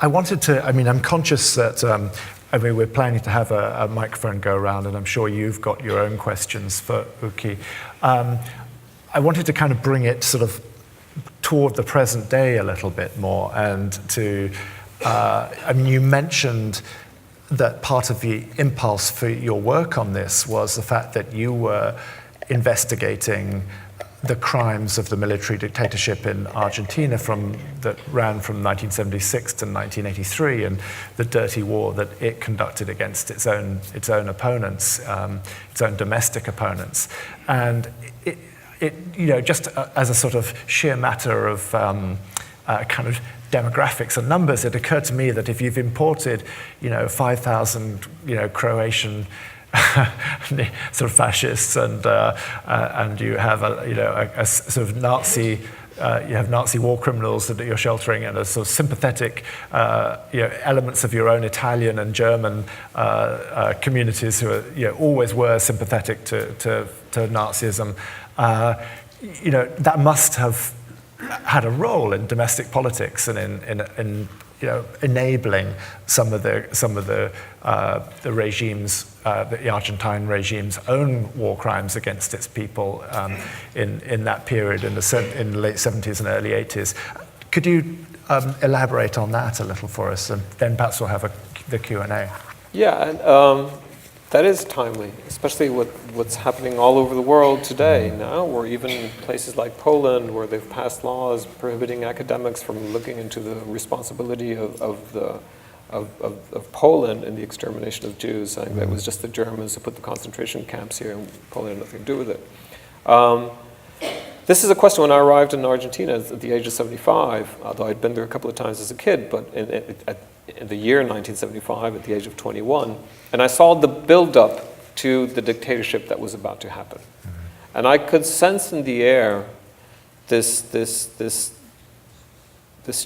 I wanted to, I'm conscious that, we're planning to have a microphone go around, and I'm sure you've got your own questions for Uki. I wanted to kind of bring it sort of toward the present day a little bit more, and to, you mentioned that part of the impulse for your work on this was the fact that you were investigating the crimes of the military dictatorship in Argentina that ran from 1976 to 1983, and the dirty war that it conducted against its own opponents, its own domestic opponents. And it just as a sort of sheer matter of kind of demographics and numbers, it occurred to me that if you've imported, 5,000, Croatian sort of fascists, and you have a sort of Nazi, you have Nazi war criminals that you're sheltering, and a sort of sympathetic, elements of your own Italian and German communities who are, always were sympathetic to Nazism. That must have had a role in domestic politics and in enabling some of the regimes, the Argentine regime's own war crimes against its people in that period in the late 70s and early 80s. Could you elaborate on that a little for us, and then perhaps we'll have the Q&A. Yeah, and that is timely, especially with what's happening all over the world today now, or even in places like Poland, where they've passed laws prohibiting academics from looking into the responsibility of Poland in the extermination of Jews, saying that it was just the Germans who put the concentration camps here, and Poland had nothing to do with it. This is a question when I arrived in Argentina at the age of 75, although I'd been there a couple of times as a kid, but in the year 1975, at the age of 21, and I saw the build-up to the dictatorship that was about to happen. And I could sense in the air this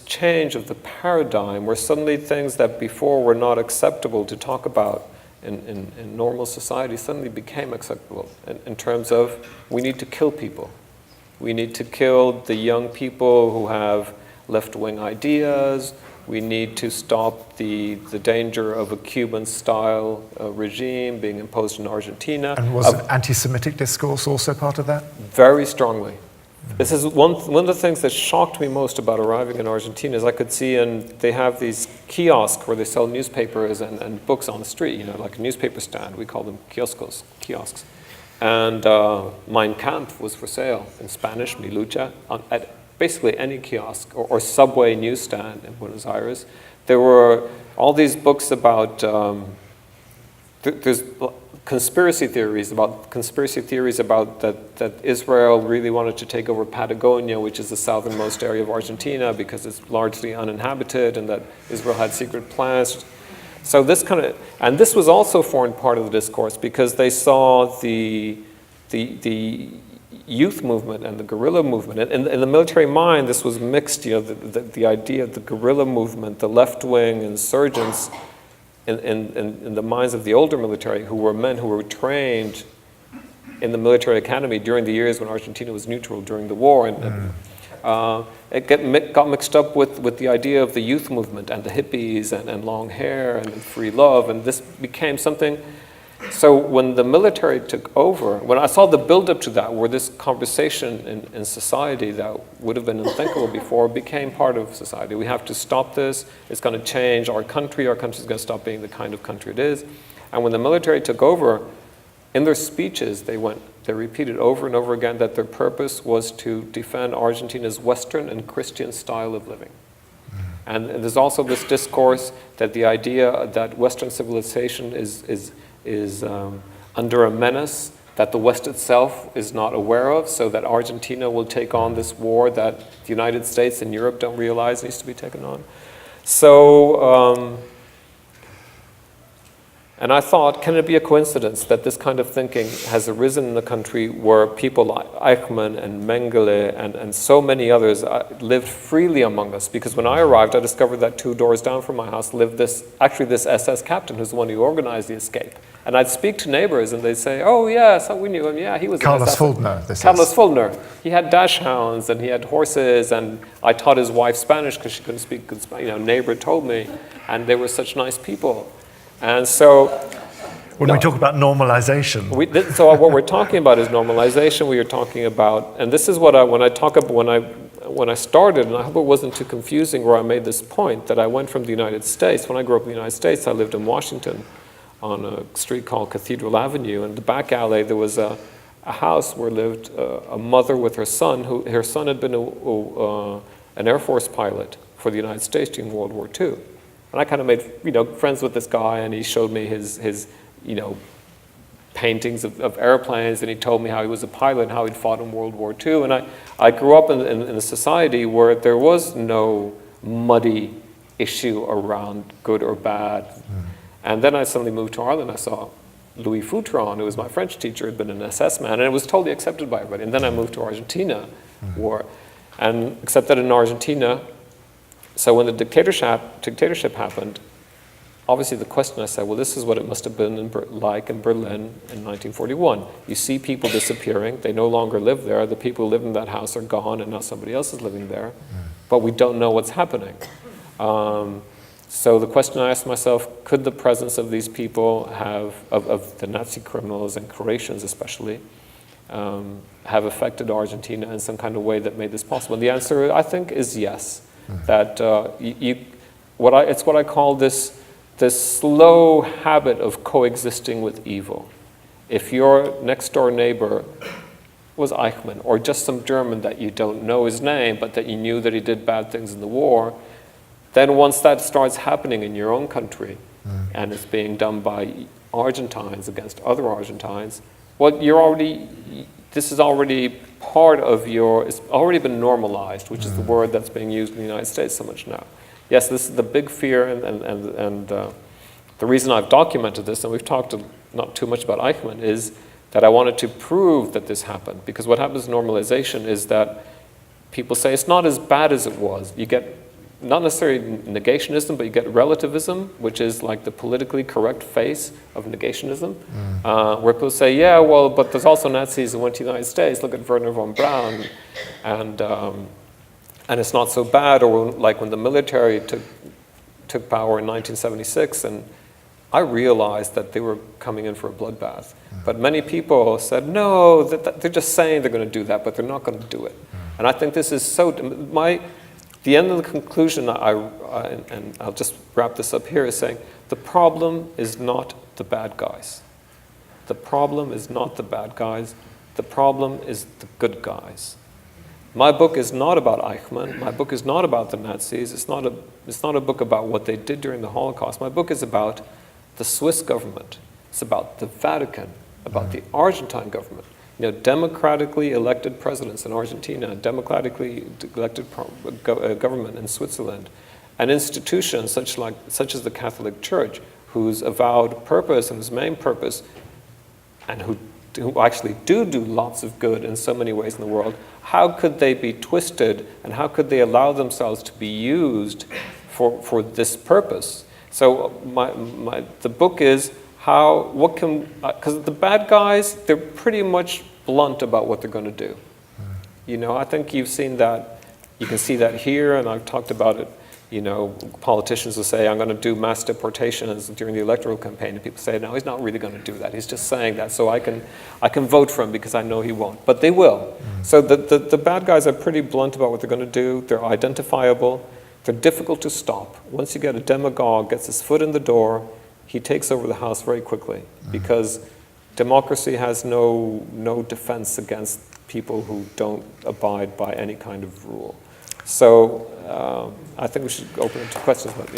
change of the paradigm, where suddenly things that before were not acceptable to talk about in normal society suddenly became acceptable, in terms of, we need to kill people. We need to kill the young people who have left-wing ideas. We need to stop the danger of a Cuban-style regime being imposed in Argentina. And was anti-Semitic discourse also part of that? Very strongly. This is one of the things that shocked me most about arriving in Argentina, is I could see, and they have these kiosks where they sell newspapers and books on the street, like a newspaper stand. We call them kiosks. And Mein Kampf was for sale in Spanish, Mi Lucha, at basically any kiosk or subway newsstand in Buenos Aires. There were all these books about, there's conspiracy theories about that Israel really wanted to take over Patagonia, which is the southernmost area of Argentina, because it's largely uninhabited, and that Israel had secret plans. So this and this was also a foreign part of the discourse, because they saw the youth movement and the guerrilla movement. And in the military mind, this was mixed, the idea of the guerrilla movement, the left-wing insurgents in the minds of the older military, who were men who were trained in the military academy during the years when Argentina was neutral during the war. It got mixed up with the idea of the youth movement and the hippies and long hair and free love, and this became something. So when the military took over, when I saw the build-up to that, where this conversation in society that would have been unthinkable before became part of society. We have to stop this. It's going to change our country. Our country is going to stop being the kind of country it is. And when the military took over, in their speeches, they repeated over and over again that their purpose was to defend Argentina's Western and Christian style of living. And there's also this discourse that the idea that Western civilization is under a menace that the West itself is not aware of, so that Argentina will take on this war that the United States and Europe don't realize needs to be taken on. So, And I thought, can it be a coincidence that this kind of thinking has arisen in the country where people like Eichmann and Mengele and so many others lived freely among us? Because when I arrived, I discovered that 2 doors down from my house lived this SS captain who's the one who organized the escape. And I'd speak to neighbors and they'd say, oh yes, we knew him, yeah, he was Carlos Fuldner. Carlos Fuldner. He had dash hounds and he had horses, and I taught his wife Spanish because she couldn't speak good Spanish. You know, neighbor told me, and they were such nice people. And so, when we talk about normalization, so what we're talking about is normalization. We are talking about, and this is what when I started, and I hope it wasn't too confusing where I made this point, that I went from the United States. When I grew up in the United States, I lived in Washington on a street called Cathedral Avenue. And in the back alley, there was a house where lived a mother with her son. Her son had been an Air Force pilot for the United States during World War II. And I kind of made, friends with this guy, and he showed me his paintings of airplanes, and he told me how he was a pilot and how he'd fought in World War II. And I grew up in a society where there was no muddy issue around good or bad. And then I suddenly moved to Ireland. I saw Louis Foutron, who was my French teacher, had been an SS man, and it was totally accepted by everybody. And then I moved to Argentina, and accepted in Argentina. So when the dictatorship happened, obviously the question I said, well, this is what it must have been like in Berlin in 1941. You see people disappearing. They no longer live there. The people who live in that house are gone, and now somebody else is living there. But we don't know what's happening. So the question I asked myself, could the presence of these people of the Nazi criminals and Croatians especially, have affected Argentina in some kind of way that made this possible? And the answer, I think, is yes. That it's what I call this slow habit of coexisting with evil. If your next door neighbor was Eichmann, or just some German that you don't know his name, but that you knew that he did bad things in the war, then once that starts happening in your own country, and it's being done by Argentines against other Argentines, well, this is already part of it's already been normalized, which is the word that's being used in the United States so much now. Yes, this is the big fear, and the reason I've documented this, and we've talked not too much about Eichmann, is that I wanted to prove that this happened. Because what happens in normalization is that people say it's not as bad as it was. You get not necessarily negationism, but you get relativism, which is like the politically correct face of negationism, where people say, yeah, well, but there's also Nazis who went to the United States. Look at Werner von Braun, and it's not so bad. Or like when the military took power in 1976, and I realized that they were coming in for a bloodbath. But many people said, no, that they're just saying they're going to do that, but they're not going to do it. And I think this is the end of the conclusion, and I'll just wrap this up here, is saying the problem is not the bad guys. The problem is not the bad guys. The problem is the good guys. My book is not about Eichmann. My book is not about the Nazis. It's not a book about what they did during the Holocaust. My book is about the Swiss government. It's about the Vatican, about the Argentine government. Democratically elected presidents in Argentina, democratically elected government in Switzerland, and institutions such as the Catholic Church, whose avowed purpose and whose main purpose, and who actually do lots of good in so many ways in the world, how could they be twisted, and how could they allow themselves to be used for this purpose? So the book is because the bad guys, they're pretty much blunt about what they're going to do. I think you've seen that. You can see that here, and I've talked about it. Politicians will say, I'm going to do mass deportations during the electoral campaign, and people say, no, he's not really going to do that. He's just saying that so I can vote for him because I know he won't. But they will. So the bad guys are pretty blunt about what they're going to do. They're identifiable. They're difficult to stop. Once you get a demagogue gets his foot in the door, he takes over the house very quickly, because democracy has no defense against people who don't abide by any kind of rule. So I think we should open it to questions about